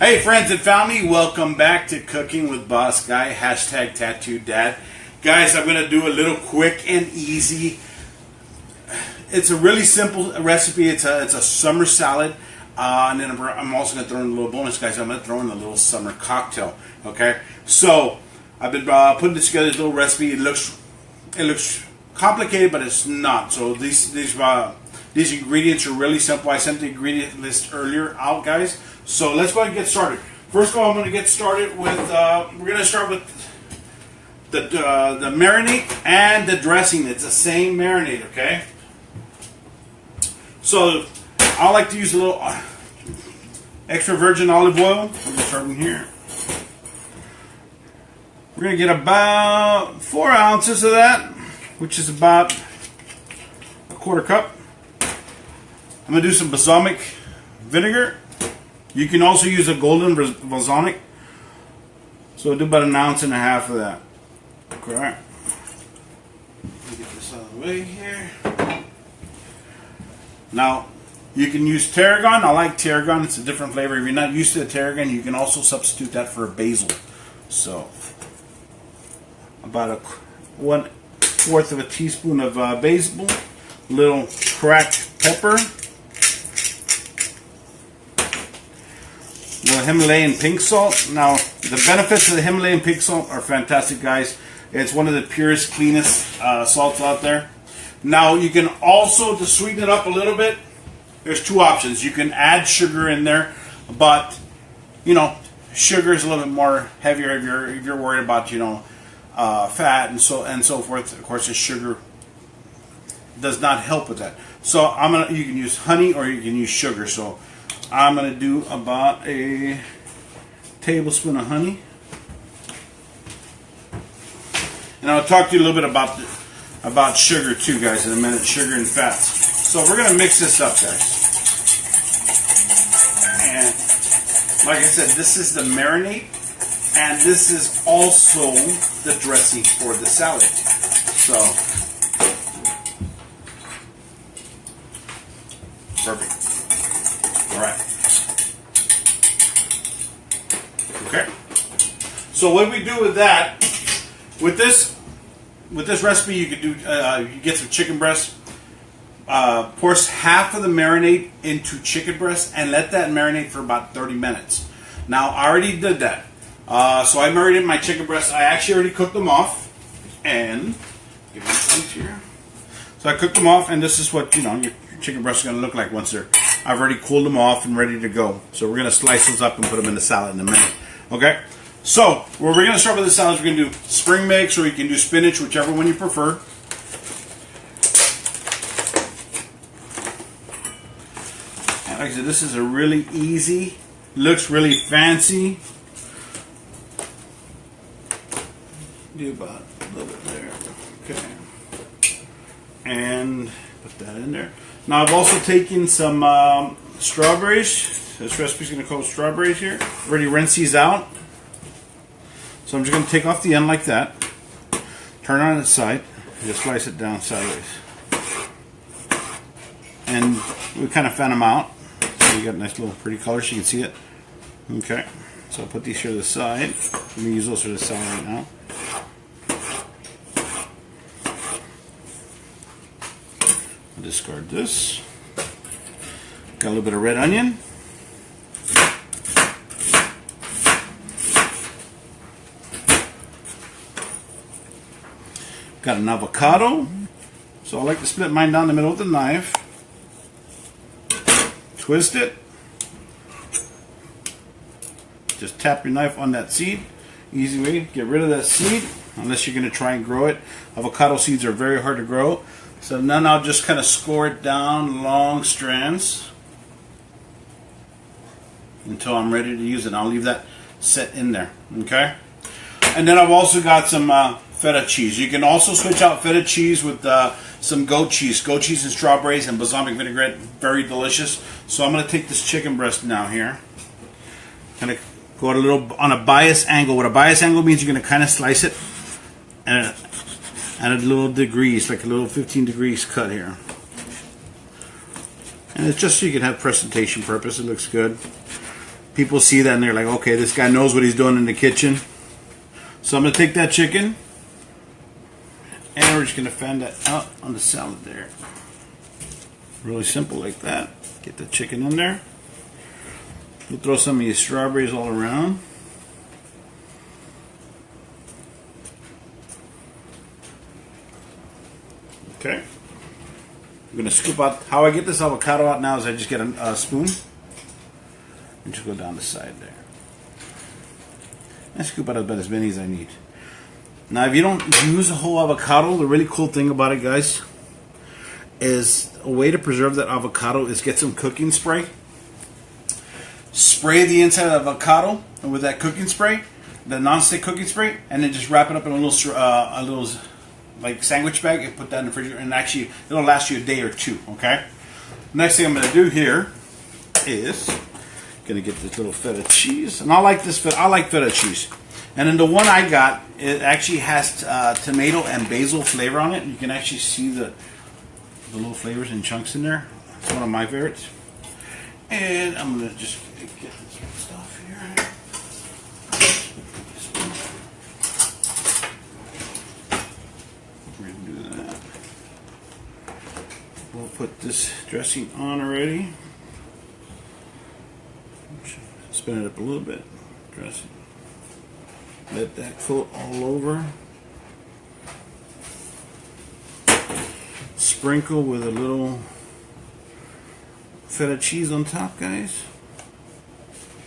Hey friends and family, welcome back to Cooking with Boss Guy, hashtag Tattooed Dad. Guys, I'm going to do a little quick and easy. It's a really simple recipe. It's a summer salad. And then I'm also going to throw in a little bonus, guys. I'm going to throw in a little summer cocktail. Okay? So, I've been putting this together, this little recipe. It looks complicated, but it's not. So these ingredients are really simple. I sent the ingredient list earlier out, guys. So let's go ahead and get started. First of all, I'm going to get started with, we're going to start with the marinade and the dressing. It's the same marinade, okay? So I like to use a little extra virgin olive oil. I'm going to start in here. We're going to get about 4 ounces of that, which is about a quarter cup. I'm going to do some balsamic vinegar. You can also use a golden balsamic. So I'll do about 1.5 ounces of that. Okay. Let me get this out of the way here. Now, you can use tarragon. I like tarragon. It's a different flavor. If you're not used to the tarragon, you can also substitute that for a basil. So, about 1/4 of a teaspoon of basil, a little cracked pepper, the Himalayan pink salt. Now, the benefits of the Himalayan pink salt are fantastic, guys. It's one of the purest, cleanest salts out there. Now, you can also, to sweeten it up a little bit, there's 2 options. You can add sugar in there, but, you know, sugar is a little bit more heavier if you're worried about, you know, fat and so forth. Of course, the sugar does not help with that. So, you can use honey or you can use sugar. So, I'm going to do about a tablespoon of honey. And I'll talk to you a little bit about sugar too, guys, in a minute. Sugar and fats. So we're going to mix this up, guys. And like I said, this is the marinade. And this is also the dressing for the salad. So, perfect. Alright. Okay. So what we do with that, with this recipe, you could do you get some chicken breast. Pour half of the marinade into chicken breast and let that marinate for about 30 minutes. Now I already did that. So I marinated my chicken breasts. I actually already cooked them off. And give me a piece here. So I cooked them off, and this is what your chicken breasts are going to look like once I've already cooled them off and ready to go. So we're going to slice those up and put them in the salad in a minute. Okay? So, we're going to start with the salads. We're going to do spring mix, or you can do spinach, whichever one you prefer. And like I said, this is a really easy, looks really fancy. Do about a little bit there. Okay. And put that in there. Now I've also taken some strawberries. This recipe's going to call strawberries here. Already rinsed these out. So I'm just going to take off the end like that. Turn it on its side. And just slice it down sideways. And we kind of fan them out. So you got a nice little pretty color so you can see it. Okay. So I'll put these here to the side. Let me use those for the salad right now. Discard this. Got a little bit of red onion. Got an avocado. So I like to split mine down the middle with a knife. Twist it. Just tap your knife on that seed. Easy way. Get rid of that seed unless you're going to try and grow it. Avocado seeds are very hard to grow. So then I'll just kind of score it down long strands until I'm ready to use it. I'll leave that set in there, okay? And then I've also got some feta cheese. You can also switch out feta cheese with some goat cheese. Goat cheese and strawberries and balsamic vinaigrette, very delicious. So I'm going to take this chicken breast now here. Kind of go at a little on a bias angle. What a bias angle means, you're going to kind of slice it and at a little degrees, like a little 15 degrees cut here. And it's just so you can have presentation purpose. It looks good. people see that and they're like, okay, this guy knows what he's doing in the kitchen. So I'm going to take that chicken and we're just going to fan that out on the salad there. Really simple like that. Get the chicken in there. You throw some of your strawberries all around. Okay. I'm going to scoop out. How I get this avocado out now is I just get a spoon and just go down the side there. And scoop out about as many as I need. Now, if you don't use a whole avocado, the really cool thing about it, guys, is a way to preserve that avocado is get some cooking spray. Spray the inside of the avocado with that cooking spray, the non-stick cooking spray, and then just wrap it up in a little like sandwich bag and put that in the refrigerator, and actually it'll last you a day or two. Okay. Next thing I'm going to do here is going to get this little feta cheese, and I like feta cheese. And then the one I got, it actually has tomato and basil flavor on it. You can actually see the little flavors and chunks in there. It's one of my favorites. And I'm going to just get this stuff here. We're going to do that. We'll put this dressing on already. Spin it up a little bit. Dressing. Let that coat all over. Sprinkle with a little feta cheese on top, guys.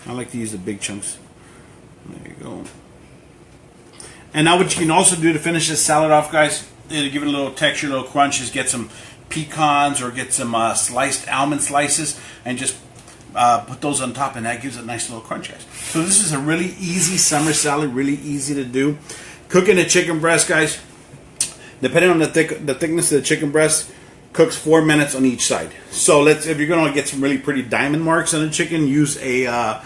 I like to use the big chunks. There you go. And now what you can also do to finish this salad off, guys, to give it a little texture, a little crunch, is get some pecans or get some sliced almond slices and just put those on top, and that gives it a nice little crunch, guys. So this is a really easy summer salad, really easy to do. Cooking a chicken breast, guys, depending on the thickness of the chicken breast, cooks 4 minutes on each side. So if you're going to get some really pretty diamond marks on the chicken, use a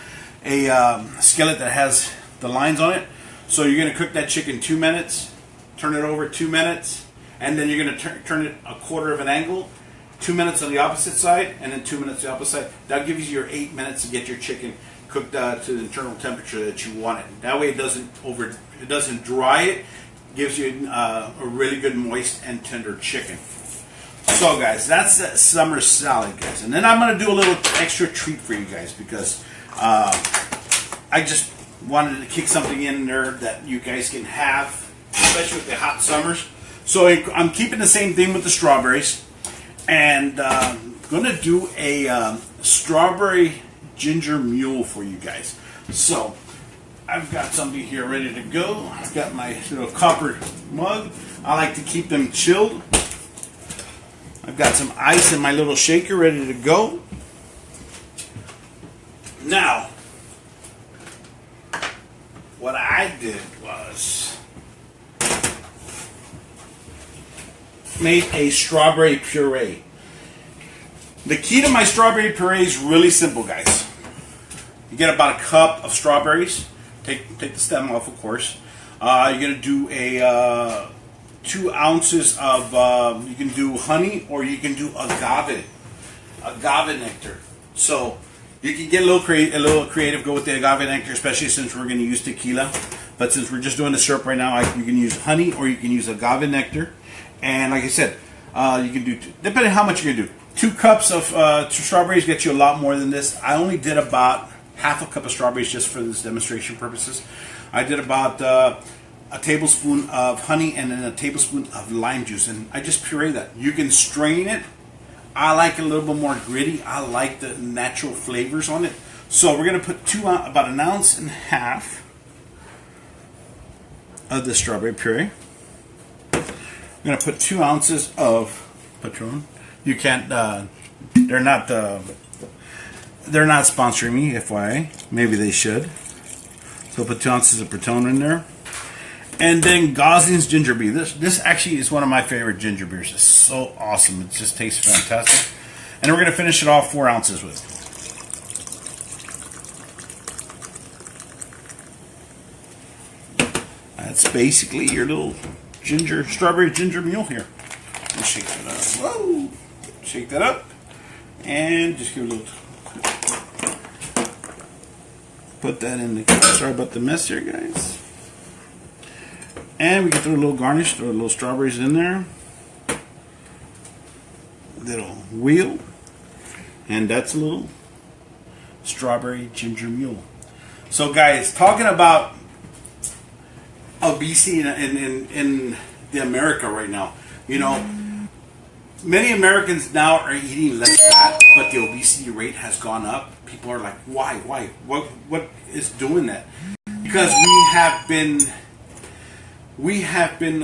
skillet that has the lines on it. So you're going to cook that chicken 2 minutes, turn it over 2 minutes, and then you're going to turn it a quarter of an angle. 2 minutes on the opposite side, and then 2 minutes on the opposite side. That gives you your 8 minutes to get your chicken cooked to the internal temperature that you want it. That way, it doesn't dry it. Gives you a really good moist and tender chicken. So, guys, that's the summer salad, guys. And then I'm going to do a little extra treat for you guys because I just wanted to kick something in there that you guys can have, especially with the hot summers. So I'm keeping the same thing with the strawberries. And I'm going to do a strawberry ginger mule for you guys. So I've got something here ready to go. I've got my little copper mug. I like to keep them chilled. I've got some ice in my little shaker ready to go. Now, what I did was made a strawberry puree. The key to my strawberry puree is really simple, guys. You get about a cup of strawberries. Take the stem off, of course. You're going to do a 2 ounces of, you can do honey or you can do agave nectar. So you can get a little creative, go with the agave nectar, especially since we're going to use tequila. But since we're just doing the syrup right now, you can use honey or you can use agave nectar. And like I said, you can do, depending on how much you're going to do. 2 cups of strawberries get you a lot more than this. I only did about half a cup of strawberries just for this demonstration purposes. I did about a tablespoon of honey and then a tablespoon of lime juice. And I just puree that. You can strain it. I like it a little bit more gritty. I like the natural flavors on it. So we're going to put about 1.5 ounces of the strawberry puree. I'm going to put 2 ounces of Patron. You can't. They're not sponsoring me, FYI. Maybe they should. So put 2 ounces of Patron in there, and then Gosling's ginger beer. This actually is one of my favorite ginger beers. It's so awesome. It just tastes fantastic. And we're going to finish it off 4 ounces with. That's basically your little strawberry ginger mule here. Let's shake that up. Whoa! Shake that up, and just give it a little. Put that in the, sorry about the mess here, guys. And we can throw a little garnish, throw a little strawberries in there. Little wheel. And that's a little strawberry ginger mule. So guys, talking about obesity in the America right now, you know, many Americans now are eating less fat, but the obesity rate has gone up. People are like, why? What is doing that? Because we have been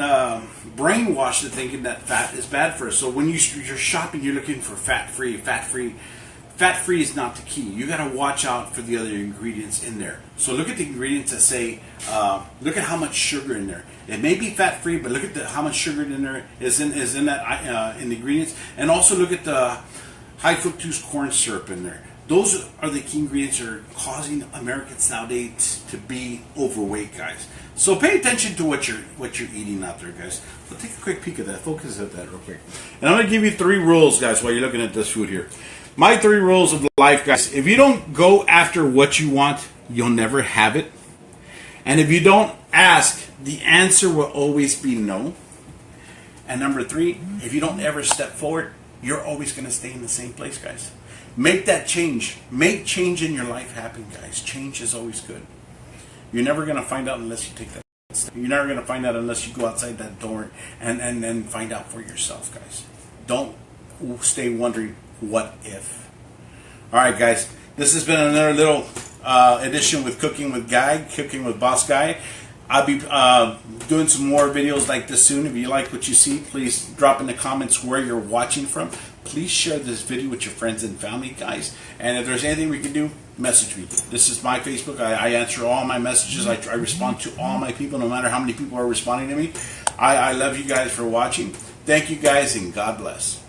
brainwashed to thinking that fat is bad for us. So when you're shopping, you're looking for fat-free. Fat-free is not the key. You got to watch out for the other ingredients in there. So look at the ingredients that say, look at how much sugar in there. It may be fat-free, but look at how much sugar in there is in the ingredients. And also look at the high fructose corn syrup in there. Those are the key ingredients that are causing Americans nowadays to be overweight, guys. So pay attention to what you're eating out there, guys. So take a quick peek at that. Focus at that real quick. And I'm going to give you 3 rules, guys, while you're looking at this food here. My 3 rules of life, guys. If you don't go after what you want, you'll never have it. And if you don't ask, the answer will always be no. And number 3, if you don't ever step forward, you're always going to stay in the same place, guys. Make that change. Make change in your life happen, guys. Change is always good. You're never going to find out unless you take that step. You're never going to find out unless you go outside that door and then find out for yourself, guys. Don't stay wondering, what if? All right, guys. This has been another little edition with Cooking with Guy, Cooking with Boss Guy. I'll be doing some more videos like this soon. If you like what you see, please drop in the comments where you're watching from. Please share this video with your friends and family, guys. And if there's anything we can do, message me. This is my Facebook. I answer all my messages. I respond to all my people, no matter how many people are responding to me. I love you guys for watching. Thank you, guys, and God bless.